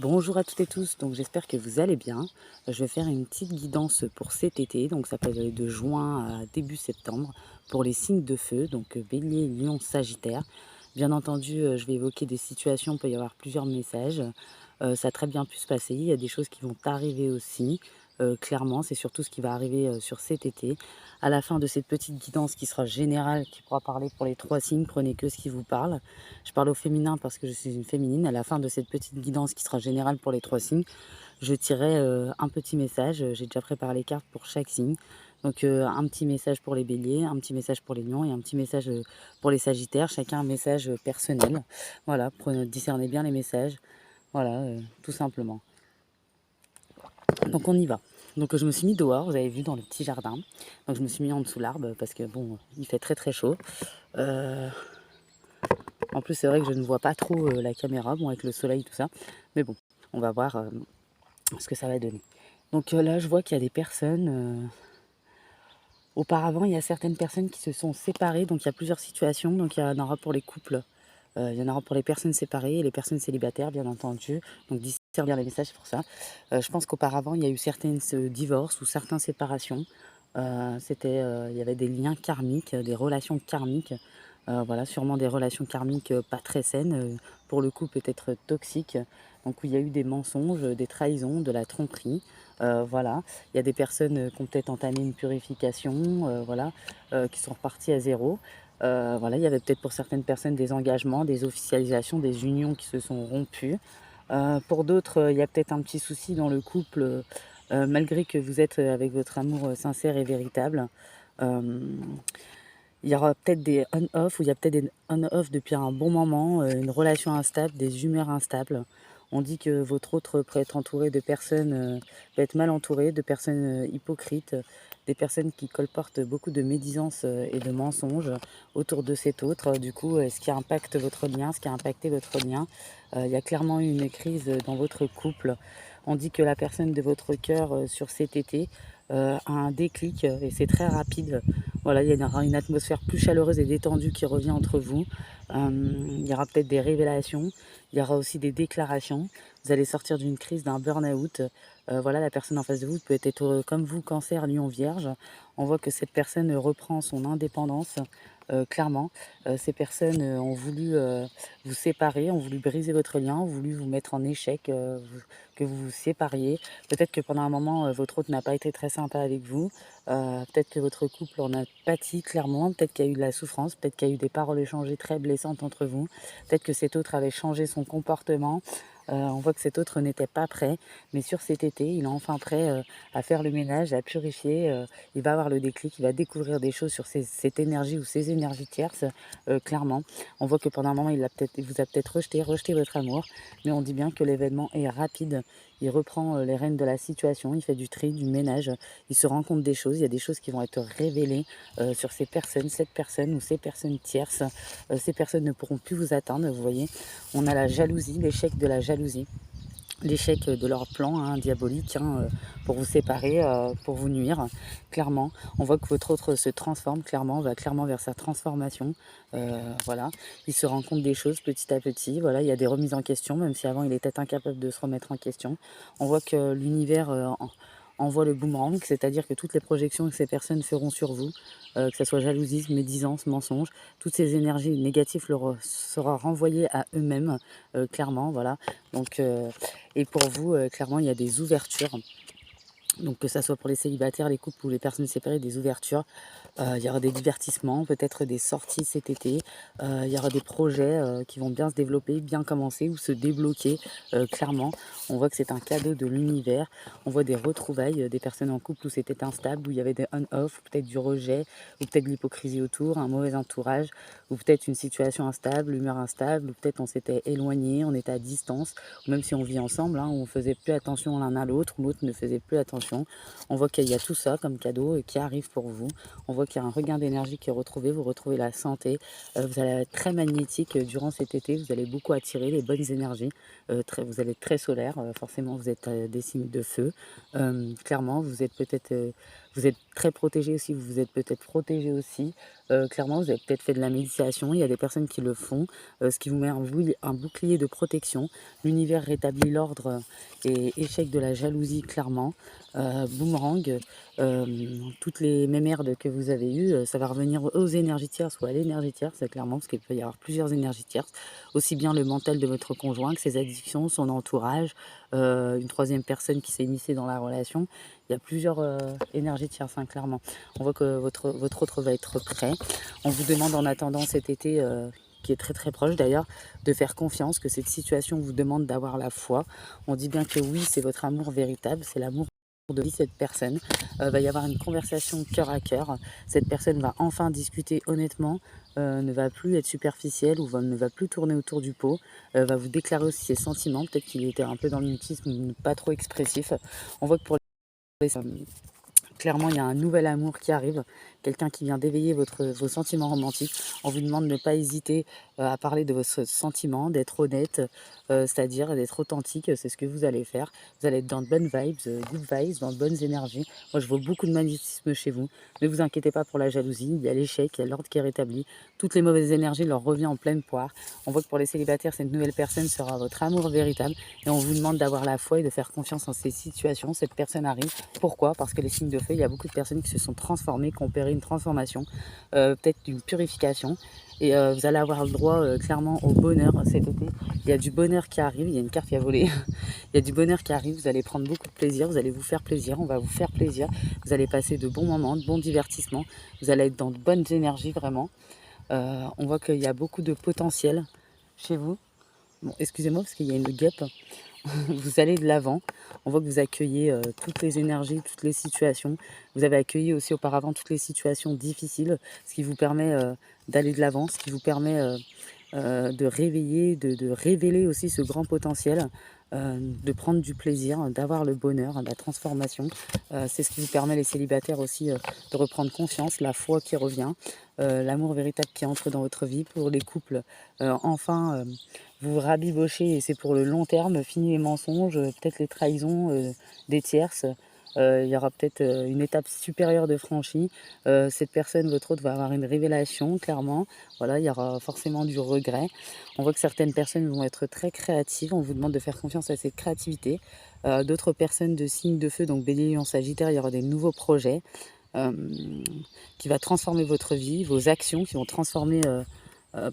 Bonjour à toutes et tous, donc j'espère que vous allez bien. Je vais faire une petite guidance pour cet été, donc ça peut aller de juin à début septembre pour les signes de feu, donc Bélier, Lion, Sagittaire. Bien entendu, je vais évoquer des situations, il peut y avoir plusieurs messages. Ça a très bien pu se passer, il y a des choses qui vont arriver aussi. Clairement, c'est surtout ce qui va arriver sur cet été. À la fin de cette petite guidance qui sera générale, qui pourra parler pour les trois signes, prenez que ce qui vous parle. Je parle au féminin parce que je suis une féminine. À la fin de cette petite guidance qui sera générale pour les trois signes, je tirerai un petit message. J'ai déjà préparé les cartes pour chaque signe. Donc un petit message pour les béliers, un petit message pour les lions et un petit message pour les sagittaires. Chacun un message personnel. Voilà, discernez bien les messages. Voilà, tout simplement. Donc on y va. Donc je me suis mis dehors, vous avez vu, dans le petit jardin. Donc je me suis mis en dessous l'arbre parce que bon, il fait très très chaud. Euh, En plus, c'est vrai que je ne vois pas trop la caméra, bon, avec le soleil, tout ça. Mais bon, on va voir ce que ça va donner. Donc là, je vois qu'il y a des personnes. Auparavant, il y a certaines personnes qui se sont séparées. Donc il y a plusieurs situations. Donc il y en aura pour les couples. Il y en aura pour les personnes séparées et les personnes célibataires, bien entendu. Donc discernez bien les messages pour ça. Je pense qu'auparavant, il y a eu certains divorces ou certaines séparations. Il y avait des liens karmiques, des relations karmiques. Voilà, sûrement des relations karmiques pas très saines, pour le coup peut-être toxiques. Donc où il y a eu des mensonges, des trahisons, de la tromperie. Voilà, il y a des personnes qui ont peut-être entamé une purification, voilà, qui sont reparties à zéro. Voilà, il y avait peut-être pour certaines personnes des engagements, des officialisations, des unions qui se sont rompues. Pour d'autres, il y a peut-être un petit souci dans le couple, malgré que vous êtes avec votre amour sincère et véritable. Euh, il y aura peut-être des on-off, ou il y a peut-être des on-off depuis un bon moment, une relation instable, des humeurs instables. On dit que votre autre peut être entouré de personnes, peut être mal entouré, de personnes hypocrites, des personnes qui colportent beaucoup de médisance et de mensonges autour de cet autre. Du coup, ce qui impacte votre lien, ce qui a impacté votre lien. Il y a clairement eu une crise dans votre couple. On dit que la personne de votre cœur sur cet été a un déclic et c'est très rapide. Voilà, il y aura une atmosphère plus chaleureuse et détendue qui revient entre vous. Il y aura peut-être des révélations, il y aura aussi des déclarations. Vous allez sortir d'une crise, d'un burn-out. Voilà, la personne en face de vous peut être comme vous, cancer, lion, vierge. On voit que cette personne reprend son indépendance. Clairement, ces personnes ont voulu vous séparer, ont voulu briser votre lien, ont voulu vous mettre en échec, que vous vous sépariez. Peut-être que pendant un moment, votre autre n'a pas été très sympa avec vous. Peut-être que votre couple en a pâti clairement, peut-être qu'il y a eu de la souffrance, peut-être qu'il y a eu des paroles échangées très blessantes entre vous, peut-être que cet autre avait changé son comportement. On voit que cet autre n'était pas prêt, mais sur cet été, il est enfin prêt à faire le ménage, à purifier. Il va avoir le déclic, il va découvrir des choses sur cette énergie ou ces énergies tierces, clairement. On voit que pendant un moment, il vous a peut-être rejeté votre amour, mais on dit bien que l'événement est rapide. Il reprend les rênes de la situation, il fait du tri, du ménage, il se rend compte des choses, il y a des choses qui vont être révélées sur ces personnes, cette personne ou ces personnes tierces. Ces personnes ne pourront plus vous atteindre, vous voyez. On a la jalousie, l'échec de la jalousie. L'échec de leur plan diabolique, pour vous séparer, pour vous nuire, clairement. On voit que votre autre se transforme, clairement, va clairement vers sa transformation. Voilà, il se rend compte des choses petit à petit. Voilà, il y a des remises en question, même si avant il était incapable de se remettre en question. On voit que l'univers envoie le boomerang, c'est-à-dire que toutes les projections que ces personnes feront sur vous, que ce soit jalousie, médisance, mensonge, toutes ces énergies négatives leur sera renvoyées à eux-mêmes, clairement, voilà. Donc, et pour vous, clairement, il y a des ouvertures. Donc que ça soit pour les célibataires, les couples ou les personnes séparées, des ouvertures. Il y aura des divertissements, peut-être des sorties cet été. Il y aura des projets qui vont bien se développer, bien commencer ou se débloquer, clairement. On voit que c'est un cadeau de l'univers. On voit des retrouvailles, des personnes en couple où c'était instable, où il y avait des on-off, peut-être du rejet, ou peut-être de l'hypocrisie autour, un mauvais entourage, ou peut-être une situation instable, humeur instable, ou peut-être on s'était éloigné, on était à distance, ou même si on vit ensemble, où on faisait plus attention l'un à l'autre, ou l'autre ne faisait plus attention. On voit qu'il y a tout ça comme cadeau qui arrive pour vous. On voit qu'il y a un regain d'énergie qui est retrouvé, vous retrouvez la santé. Vous allez être très magnétique durant cet été, vous allez beaucoup attirer les bonnes énergies. Vous allez être très solaire, forcément vous êtes des signes de feu. Clairement, vous êtes peut-être, vous êtes très protégé aussi, vous vous êtes peut-être protégé aussi. Clairement, vous avez peut-être fait de la méditation, il y a des personnes qui le font, ce qui vous met un bouclier de protection. L'univers rétablit l'ordre et échec de la jalousie, clairement. Boomerang, toutes les mémerdes que vous avez eues, ça va revenir aux énergies tierces ou à l'énergie tierce, c'est clairement, parce qu'il peut y avoir plusieurs énergies tierces, aussi bien le mental de votre conjoint que ses addictions, son entourage, une troisième personne qui s'est immiscée dans la relation. Il y a plusieurs énergies tierces, hein, clairement. On voit que votre autre va être prêt. On vous demande en attendant cet été, qui est très très proche d'ailleurs, de faire confiance, que cette situation vous demande d'avoir la foi. On dit bien que oui, c'est votre amour véritable, c'est l'amour de vie, cette personne. Va y avoir une conversation cœur à cœur. Cette personne va enfin discuter honnêtement, ne va plus être superficielle ou ne va plus tourner autour du pot, va vous déclarer aussi ses sentiments. Peut-être qu'il était un peu dans le mutisme, pas trop expressif. On voit que pour les clairement, il y a un nouvel amour qui arrive, quelqu'un qui vient d'éveiller vos sentiments romantiques. On vous demande de ne pas hésiter à parler de vos sentiments, d'être honnête, c'est-à-dire d'être authentique, c'est ce que vous allez faire. Vous allez être dans de bonnes vibes, good vibes, dans de bonnes énergies. Moi, je vois beaucoup de magnétisme chez vous. Ne vous inquiétez pas pour la jalousie, il y a l'échec, il y a l'ordre qui est rétabli. Toutes les mauvaises énergies leur revient en pleine poire. On voit que pour les célibataires, cette nouvelle personne sera votre amour véritable et on vous demande d'avoir la foi et de faire confiance en ces situations. Cette personne arrive. Pourquoi? Parce que les signes de feu, il y a beaucoup de personnes qui se sont transformées, qui ont opéré une transformation, peut-être d'une purification. Et vous allez avoir le droit clairement au bonheur cet été. Il y a du bonheur qui arrive, il y a une carte qui a volé. Il y a du bonheur qui arrive, vous allez prendre beaucoup de plaisir, vous allez vous faire plaisir, on va vous faire plaisir. Vous allez passer de bons moments, de bons divertissements. Vous allez être dans de bonnes énergies vraiment. On voit qu'il y a beaucoup de potentiel chez vous. Bon, excusez-moi parce qu'il y a une guêpe. Vous allez de l'avant. On voit que vous accueillez toutes les énergies, toutes les situations. Vous avez accueilli aussi auparavant toutes les situations difficiles, ce qui vous permet d'aller de l'avant, ce qui vous permet de réveiller, de révéler aussi ce grand potentiel, de prendre du plaisir, d'avoir le bonheur, la transformation. C'est ce qui vous permet, les célibataires aussi, de reprendre confiance, la foi qui revient, l'amour véritable qui entre dans votre vie. Pour les couples, enfin, vous vous rabibochez et c'est pour le long terme, fini les mensonges, peut-être les trahisons des tierces. Il y aura peut-être une étape supérieure de franchie. Cette personne, votre autre, va avoir une révélation, clairement. Voilà, il y aura forcément du regret. On voit que certaines personnes vont être très créatives. On vous demande de faire confiance à cette créativité. D'autres personnes de signes de feu, donc Bélier, Lion, Sagittaire, il y aura des nouveaux projets euh, qui va transformer votre vie, vos actions qui vont transformer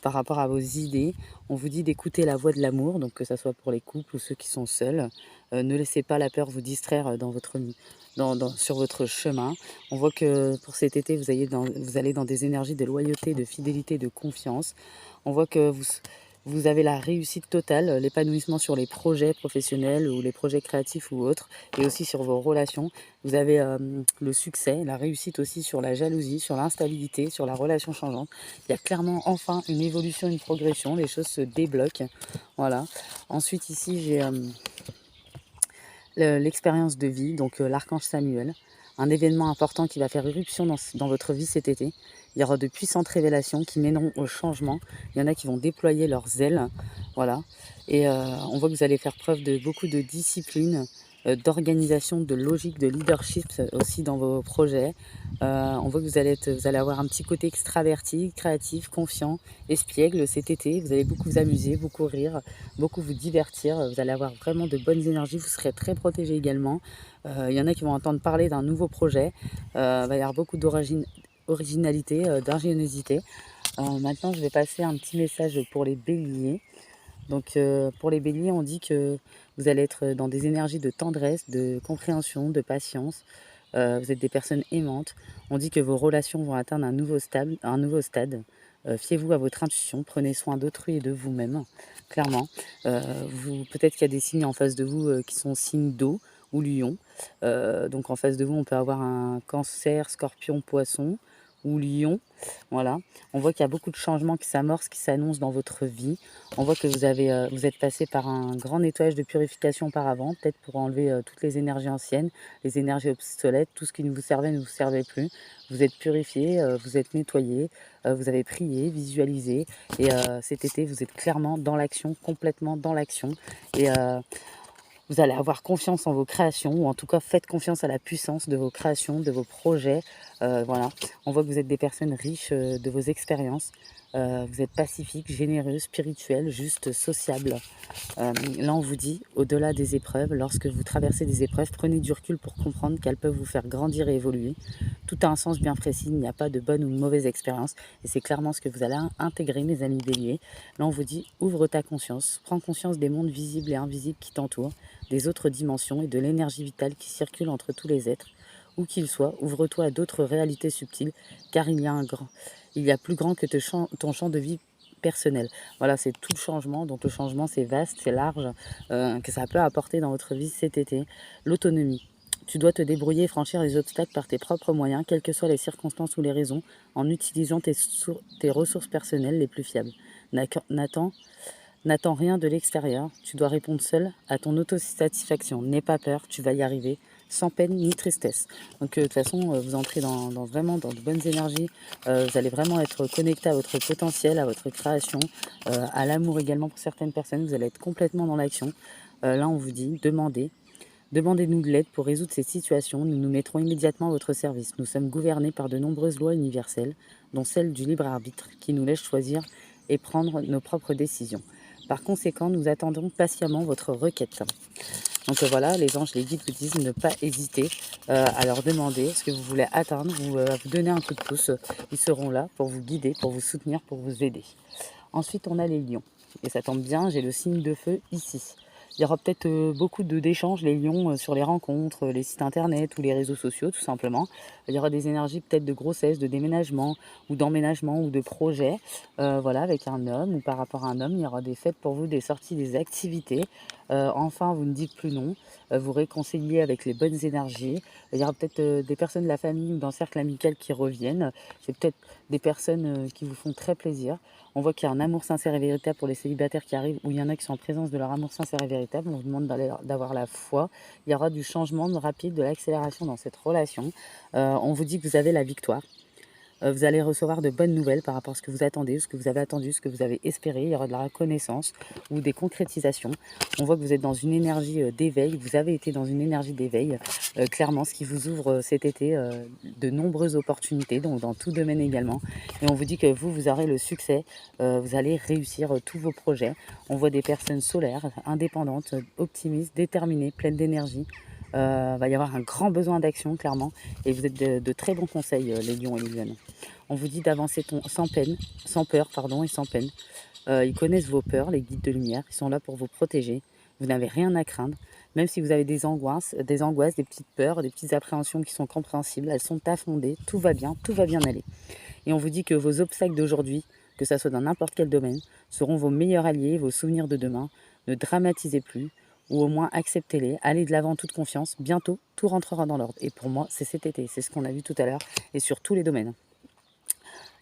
par rapport à vos idées. On vous dit d'écouter la voix de l'amour, donc que ce soit pour les couples ou ceux qui sont seuls. Ne laissez pas la peur vous distraire sur votre chemin. On voit que pour cet été, vous allez dans des énergies de loyauté, de fidélité, de confiance. On voit que vous avez la réussite totale, l'épanouissement sur les projets professionnels ou les projets créatifs ou autres, et aussi sur vos relations. Vous avez le succès, la réussite aussi sur la jalousie, sur l'instabilité, sur la relation changeante. Il y a clairement enfin une évolution, une progression, les choses se débloquent. Voilà. Ensuite ici j'ai l'expérience de vie, donc l'archange Samuel, un événement important qui va faire irruption dans votre vie cet été. Il y aura de puissantes révélations qui mèneront au changement. Il y en a qui vont déployer leurs ailes, voilà. Et on voit que vous allez faire preuve de beaucoup de discipline, d'organisation, de logique, de leadership aussi dans vos projets. On voit que vous allez avoir un petit côté extraverti, créatif, confiant, espiègle cet été. Vous allez beaucoup vous amuser, beaucoup rire, beaucoup vous divertir. Vous allez avoir vraiment de bonnes énergies. Vous serez très protégé également. Il y en a qui vont entendre parler d'un nouveau projet. Il va y avoir beaucoup d'originalité, d'ingéniosité. Maintenant, je vais passer un petit message pour les béliers. Donc, pour les béliers, on dit que vous allez être dans des énergies de tendresse, de compréhension, de patience. Vous êtes des personnes aimantes. On dit que vos relations vont atteindre un nouveau stade. Fiez-vous à votre intuition, prenez soin d'autrui et de vous-même, clairement. Peut-être qu'il y a des signes en face de vous qui sont signes d'eau ou lion. Donc en face de vous, on peut avoir un cancer, scorpion, poisson ou lion. Voilà. On voit qu'il y a beaucoup de changements qui s'amorcent, qui s'annoncent dans votre vie. On voit que vous êtes passé par un grand nettoyage de purification auparavant, peut-être pour enlever toutes les énergies anciennes, les énergies obsolètes, tout ce qui ne vous servait ne vous servait plus. Vous êtes purifié, vous êtes nettoyé, vous avez prié, visualisé. Et cet été, vous êtes clairement dans l'action, complètement dans l'action. Et Vous allez avoir confiance en vos créations, ou en tout cas faites confiance à la puissance de vos créations, de vos projets. Voilà, on voit que vous êtes des personnes riches de vos expériences. Vous êtes pacifique, généreux, spirituel, juste, sociable. Là, on vous dit, au-delà des épreuves, lorsque vous traversez des épreuves, prenez du recul pour comprendre qu'elles peuvent vous faire grandir et évoluer. Tout a un sens bien précis, il n'y a pas de bonne ou de mauvaise expérience. Et c'est clairement ce que vous allez intégrer, mes amis béliers. Là, on vous dit, ouvre ta conscience, prends conscience des mondes visibles et invisibles qui t'entourent, des autres dimensions et de l'énergie vitale qui circule entre tous les êtres. Où qu'ils soient, ouvre-toi à d'autres réalités subtiles, car il y a plus grand que ton champ de vie personnel. Voilà, c'est tout le changement. Donc le changement, c'est vaste, c'est large, que ça peut apporter dans votre vie cet été. L'autonomie. Tu dois te débrouiller et franchir les obstacles par tes propres moyens, quelles que soient les circonstances ou les raisons, en utilisant tes ressources personnelles les plus fiables. N'attends rien de l'extérieur. Tu dois répondre seul à ton autosatisfaction. N'aie pas peur, tu vas y arriver, sans peine ni tristesse. Donc de toute façon, vous entrez vraiment dans de bonnes énergies. Vous allez vraiment être connecté à votre potentiel, à votre création, à l'amour également pour certaines personnes. Vous allez être complètement dans l'action. Là, on vous dit, demandez-nous de l'aide pour résoudre ces situations. Nous nous mettrons immédiatement à votre service. Nous sommes gouvernés par de nombreuses lois universelles, dont celle du libre arbitre, qui nous laisse choisir et prendre nos propres décisions. Par conséquent, nous attendons patiemment votre requête. Donc voilà, les anges, les guides vous disent ne pas hésiter à leur demander ce que vous voulez atteindre, vous donner un coup de pouce. Ils seront là pour vous guider, pour vous soutenir, pour vous aider. Ensuite, on a les lions. Et ça tombe bien, j'ai le signe de feu ici. Il y aura peut-être beaucoup d'échanges, les lions, sur les rencontres, les sites internet ou les réseaux sociaux, tout simplement. Il y aura des énergies peut-être de grossesse, de déménagement ou d'emménagement ou de projet, voilà, avec un homme ou par rapport à un homme. Il y aura des fêtes pour vous, des sorties, des activités. Enfin, vous ne dites plus non. Vous réconciliez avec les bonnes énergies. Il y aura peut-être des personnes de la famille ou d'un cercle amical qui reviennent. C'est peut-être des personnes qui vous font très plaisir. On voit qu'il y a un amour sincère et véritable pour les célibataires qui arrivent, ou il y en a qui sont en présence de leur amour sincère et véritable. On vous demande d'avoir la foi. Il y aura du changement rapide, de l'accélération dans cette relation. On vous dit que vous avez la victoire. Vous allez recevoir de bonnes nouvelles par rapport à ce que vous attendez, ce que vous avez attendu, ce que vous avez espéré. Il y aura de la reconnaissance ou des concrétisations. On voit que vous êtes dans une énergie d'éveil. Vous avez été dans une énergie d'éveil. Clairement, ce qui vous ouvre cet été de nombreuses opportunités, donc dans tout domaine également. Et on vous dit que vous aurez le succès. Vous allez réussir tous vos projets. On voit des personnes solaires, indépendantes, optimistes, déterminées, pleines d'énergie. Va y avoir un grand besoin d'action, clairement. Et vous êtes de très bons conseils, les lions et les lionnes. On vous dit d'avancer sans peine, sans peur, pardon, et sans peine. Ils connaissent vos peurs, les guides de lumière. Ils sont là pour vous protéger. Vous n'avez rien à craindre. Même si vous avez des angoisses, des petites peurs, des petites appréhensions qui sont compréhensibles, elles sont affondées. Tout va bien aller. Et on vous dit que vos obstacles d'aujourd'hui, que ça soit dans n'importe quel domaine, seront vos meilleurs alliés, vos souvenirs de demain. Ne dramatisez plus, ou au moins acceptez-les, allez de l'avant en toute confiance. Bientôt, tout rentrera dans l'ordre. Et pour moi, c'est cet été, c'est ce qu'on a vu tout à l'heure, et sur tous les domaines.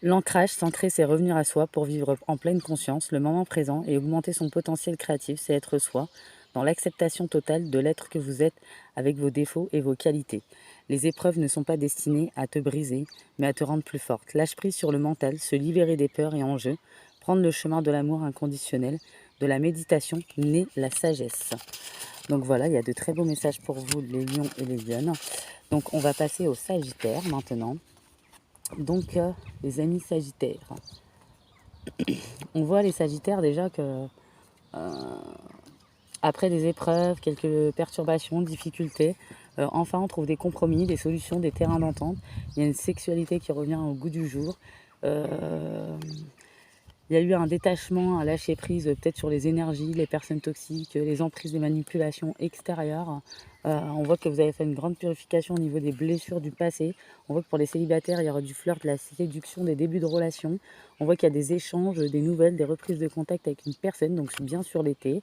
L'ancrage, centrer, c'est revenir à soi pour vivre en pleine conscience le moment présent et augmenter son potentiel créatif, c'est être soi, dans l'acceptation totale de l'être que vous êtes avec vos défauts et vos qualités. Les épreuves ne sont pas destinées à te briser, mais à te rendre plus forte. Lâche prise sur le mental, se libérer des peurs et enjeux, prendre le chemin de l'amour inconditionnel, de la méditation, naît la sagesse. Donc voilà, il y a de très beaux messages pour vous, les lions et les lionnes. Donc on va passer au Sagittaire maintenant. Donc les amis Sagittaires, on voit les Sagittaires déjà que après des épreuves, quelques perturbations, difficultés, enfin on trouve des compromis, des solutions, des terrains d'entente. Il y a une sexualité qui revient au goût du jour. Il y a eu un détachement, un lâcher prise peut-être sur les énergies, les personnes toxiques, les emprises des manipulations extérieures. On voit que vous avez fait une grande purification au niveau des blessures du passé. On voit que pour les célibataires, il y aura du flirt, de la séduction, des débuts de relations. On voit qu'il y a des échanges, des nouvelles, des reprises de contact avec une personne, donc c'est bien sûr l'été.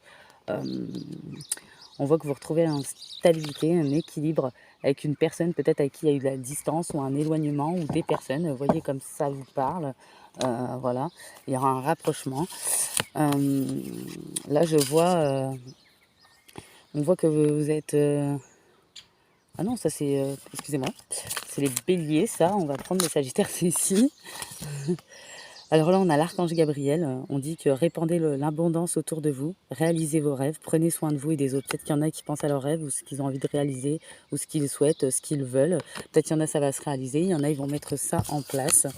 On voit que vous retrouvez une stabilité, un équilibre avec une personne peut-être avec qui il y a eu de la distance ou un éloignement ou des personnes. Vous voyez comme ça vous parle. Voilà, il y aura un rapprochement. Là, je vois, on voit que vous êtes... Ah non, ça c'est... excusez-moi, c'est les béliers, ça. On va prendre les sagittaires, c'est ici. Alors là, on a l'archange Gabriel. On dit que répandez l'abondance autour de vous, réalisez vos rêves, prenez soin de vous et des autres. Peut-être qu'il y en a qui pensent à leurs rêves ou ce qu'ils ont envie de réaliser ou ce qu'ils souhaitent, ce qu'ils veulent. Peut-être qu'il y en a, ça va se réaliser. Il y en a, ils vont mettre ça en place.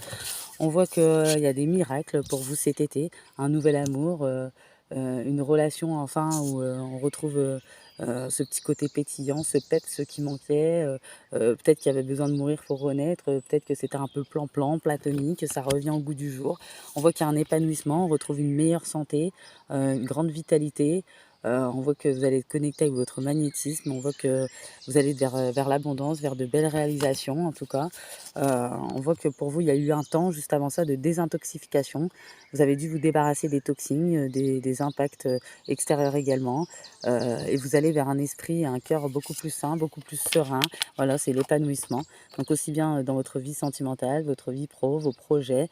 On voit qu'il y a des miracles pour vous cet été, un nouvel amour, une relation enfin où on retrouve ce petit côté pétillant, ce peps qui manquait. Peut-être qu'il y avait besoin de mourir pour renaître, peut-être que c'était un peu plan-plan, platonique, ça revient au goût du jour. On voit qu'il y a un épanouissement, on retrouve une meilleure santé, une grande vitalité. On voit que vous allez être connecté avec votre magnétisme, on voit que vous allez vers l'abondance, vers de belles réalisations en tout cas. On voit que pour vous, il y a eu un temps juste avant ça de désintoxication. Vous avez dû vous débarrasser des toxines, des impacts extérieurs également. Et vous allez vers un esprit et un cœur beaucoup plus sain, beaucoup plus serein. Voilà, c'est l'épanouissement. Donc aussi bien dans votre vie sentimentale, votre vie pro, vos projets,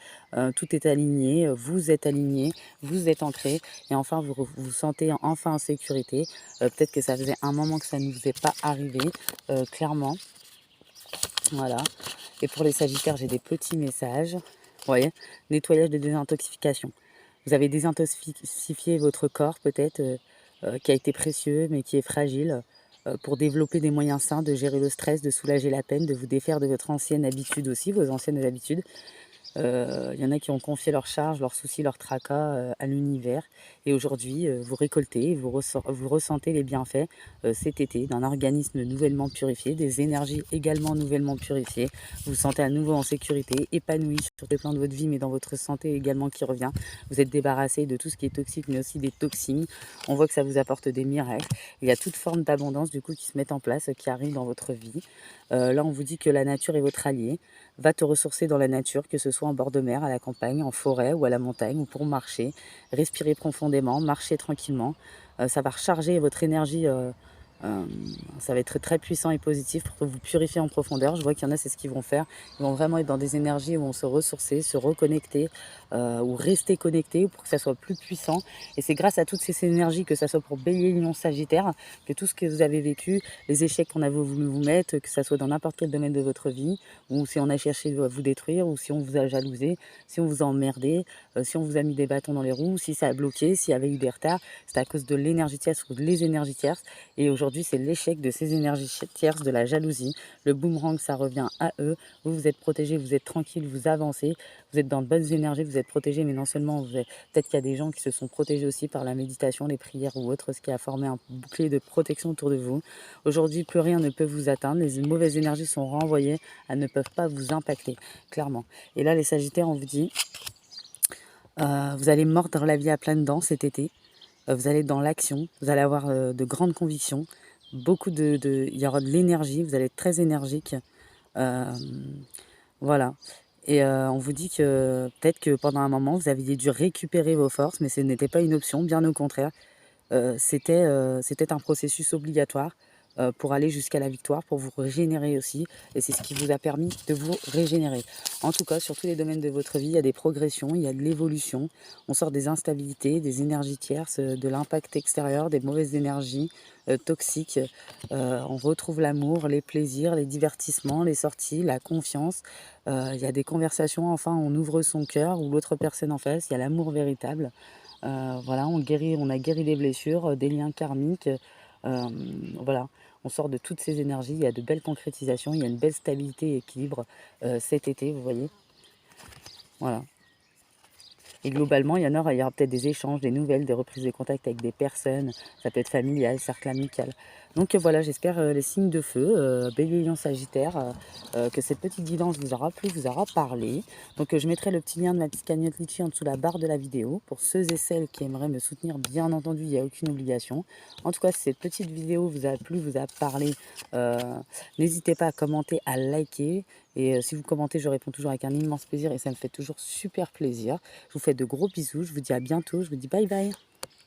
tout est aligné, vous êtes aligné, vous êtes ancré. Et enfin, vous vous sentez enfin en sécurité. Peut-être que ça faisait un moment que ça ne vous est pas arrivé, clairement. Voilà. Et pour les sagittaires, j'ai des petits messages. Vous voyez, nettoyage de désintoxication. Vous avez désintoxifié votre corps peut-être, qui a été précieux mais qui est fragile, pour développer des moyens sains de gérer le stress, de soulager la peine, de vous défaire de votre ancienne habitude aussi, vos anciennes habitudes. Y en a qui ont confié leurs charges, leurs soucis, leurs tracas à l'univers. Et aujourd'hui, vous récoltez, vous ressentez les bienfaits cet été d'un organisme nouvellement purifié, des énergies également nouvellement purifiées. Vous vous sentez à nouveau en sécurité, épanoui sur les plans de votre vie, mais dans votre santé également qui revient. Vous êtes débarrassé de tout ce qui est toxique, mais aussi des toxines. On voit que ça vous apporte des miracles. Il y a toute forme d'abondance du coup qui se met en place, qui arrive dans votre vie. Là, on vous dit que la nature est votre allié. Va te ressourcer dans la nature, que ce soit en bord de mer, à la campagne, en forêt ou à la montagne, ou pour marcher. Respirez profondément, marchez tranquillement. Ça va recharger votre énergie. Euh, Ça va être très puissant et positif pour vous purifier en profondeur. Je vois qu'il y en a, c'est ce qu'ils vont faire. Ils vont vraiment être dans des énergies où on se ressourcer, se reconnecter, ou rester connecté pour que ça soit plus puissant. Et c'est grâce à toutes ces énergies, que ça soit pour Bélier, Lion, Sagittaire, que tout ce que vous avez vécu, les échecs qu'on a voulu vous mettre, que ça soit dans n'importe quel domaine de votre vie, ou si on a cherché à vous détruire, ou si on vous a jalousé, si on vous a emmerdé, si on vous a mis des bâtons dans les roues, si ça a bloqué, s'il y avait eu des retards, c'est à cause de l'énergie tierce ou les énergies tierces. Et aujourd'hui, c'est l'échec de ces énergies tierces, de la jalousie. Le boomerang, ça revient à eux. Vous, vous êtes protégés, vous êtes tranquille, vous avancez, vous êtes dans de bonnes énergies, vous êtes protégés, mais non seulement vous êtes... Peut-être qu'il y a des gens qui se sont protégés aussi par la méditation, les prières ou autre, ce qui a formé un bouclier de protection autour de vous. Aujourd'hui, plus rien ne peut vous atteindre. Les mauvaises énergies sont renvoyées. Elles ne peuvent pas vous impacter, clairement. Et là, les Sagittaires, on vous dit, vous allez mordre la vie à pleines dents cet été. Vous allez être dans l'action. Vous allez avoir de grandes convictions. Il y aura de l'énergie. Vous allez être très énergique. Euh, voilà. Et on vous dit que peut-être que pendant un moment, vous aviez dû récupérer vos forces, mais ce n'était pas une option, bien au contraire. C'était un processus obligatoire pour aller jusqu'à la victoire, pour vous régénérer aussi. Et c'est ce qui vous a permis de vous régénérer. En tout cas, sur tous les domaines de votre vie, il y a des progressions, il y a de l'évolution. On sort des instabilités, des énergies tierces, de l'impact extérieur, des mauvaises énergies toxiques. On retrouve l'amour, les plaisirs, les divertissements, les sorties, la confiance. Il y a des conversations, enfin, on ouvre son cœur ou l'autre personne en face. Il y a l'amour véritable. Voilà, on a guéri des blessures, des liens karmiques. euh, voilà, on sort de toutes ces énergies. Il y a de belles concrétisations, il y a une belle stabilité et équilibre cet été, vous voyez. Voilà. Et globalement, il y aura peut-être des échanges, des nouvelles, des reprises de contact avec des personnes. Ça peut être familial, cercle amical. Donc voilà, j'espère les signes de feu, Bélier, Lion, Sagittaire, que cette petite guidance vous aura plu, vous aura parlé. Donc je mettrai le petit lien de ma petite cagnotte Litchi en dessous de la barre de la vidéo. Pour ceux et celles qui aimeraient me soutenir, bien entendu, il n'y a aucune obligation. En tout cas, si cette petite vidéo vous a plu, vous a parlé, euh, n'hésitez pas à commenter, à liker. Et si vous commentez, je réponds toujours avec un immense plaisir et ça me fait toujours super plaisir. Je vous fais de gros bisous, je vous dis à bientôt, je vous dis bye bye.